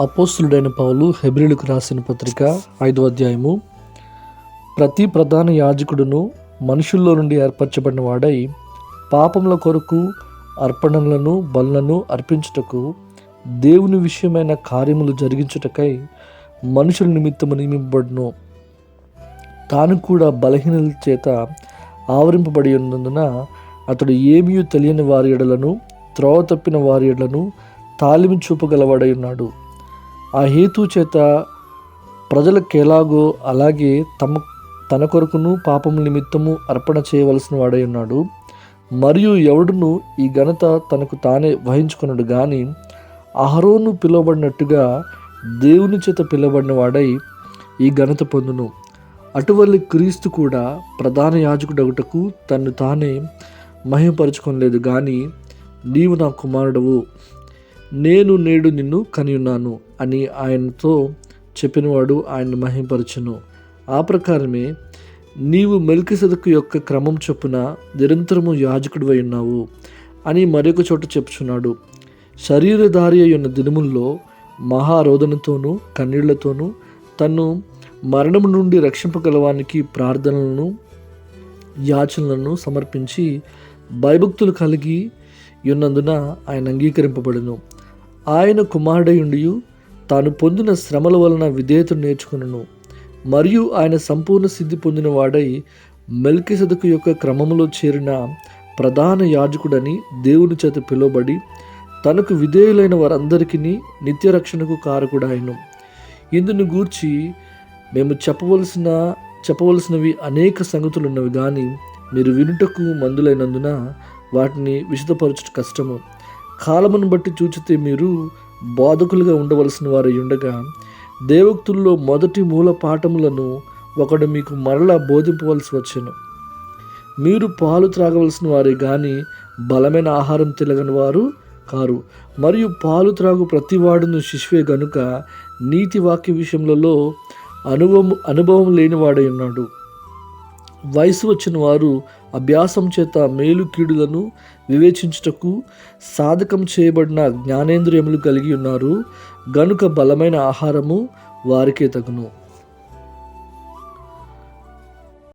అపోస్తులుడైన పౌలు హెబ్రీయులకు రాసిన పత్రిక 5వ అధ్యాయము. ప్రతి ప్రధాన యాజకుడును మనుషుల్లో నుండి ఏర్పరచబడిన వాడై పాపముల కొరకు అర్పణలను బలులను అర్పించుటకు దేవుని విషయమైన కార్యములు జరిగించుటకై మనుషుల నిమిత్తము నియమింపబడును. తాను కూడా బలహీనల చేత ఆవరింపబడి ఉన్నందున అతడు ఏమీ తెలియని వారి ఎడలను త్రోవ తప్పిన వారి ఎడలను తాలిమి చూపగలవాడై ఉన్నాడు. ఆ హేతు చేత ప్రజలకు ఎలాగో అలాగే తన కొరకును పాపము నిమిత్తము అర్పణ చేయవలసిన వాడై ఉన్నాడు. మరియు ఎవడును ఈ ఘనత తనకు తానే వహించుకున్నాడు కానీ అహరోను పిలువబడినట్టుగా దేవుని చేత పిలువబడిన వాడై ఈ ఘనత పొందును. అటువల్లి క్రీస్తు కూడా ప్రధాన యాజకుడగుటకు తన్ను తానే మహిమపరచుకొనలేదు కానీ, నీవు నా కుమారుడవు, నేను నేడు నిన్ను కనియున్నాను అని ఆయనతో చెప్పినవాడు ఆయన్ను మహిమపరచును. ఆ ప్రకారమే నీవు మెల్కీసెదెకు యొక్క క్రమం చొప్పున నిరంతరము యాజకుడివై ఉన్నావు అని మరొక చోట చెప్పుచున్నాడు. శరీరధారి అయిన దినముల్లో మహారోదనతోనూ కన్నీళ్లతోనూ తన్ను మరణము నుండి రక్షింపగలవానికి ప్రార్థనలను యాచనలను సమర్పించి భయభక్తులు కలిగి ఉన్నందున ఆయన అంగీకరింపబడును. ఆయన కుమారుడయుండియు తాను పొందిన శ్రమల వలన విధేయతను నేర్చుకును. మరియు ఆయన సంపూర్ణ సిద్ధి పొందిన వాడై మెల్కీసెదెకు యొక్క క్రమములో చేరిన ప్రధాన యాజకుడని దేవుని చేత పిలువబడి తనకు విధేయులైన వారందరికీ నిత్య రక్షణకు కారకుడాయను. ఇందును గూర్చి మేము చెప్పవలసినవి అనేక సంగతులు ఉన్నవి కానీ మీరు వినుటకు మందులైనందున వాటిని విశదపరచుట కష్టము. కాలమును బట్టి చూచితే మీరు బోధకులుగా ఉండవలసిన వారు ఉండగా దేవోక్తుల్లో మొదటి మూల పాఠములను ఒకడు మీకు మరలా బోధింపవలసి వచ్చెను. మీరు పాలు త్రాగవలసిన వారే కానీ బలమైన ఆహారం తినగని వారు కారు. మరియు పాలు త్రాగు ప్రతివాడును శిశువే గనుక నీతి వాక్య విషయములలో అనుభవం లేనివాడై ఉన్నాడు. వయసు వచ్చిన వారు అభ్యాసం చేత మేలు కీడులను వివేచించుటకు సాధకం చేయబడిన జ్ఞానేంద్రియములు కలిగి ఉన్నారు గనుక బలమైన ఆహారము వారికే తగును.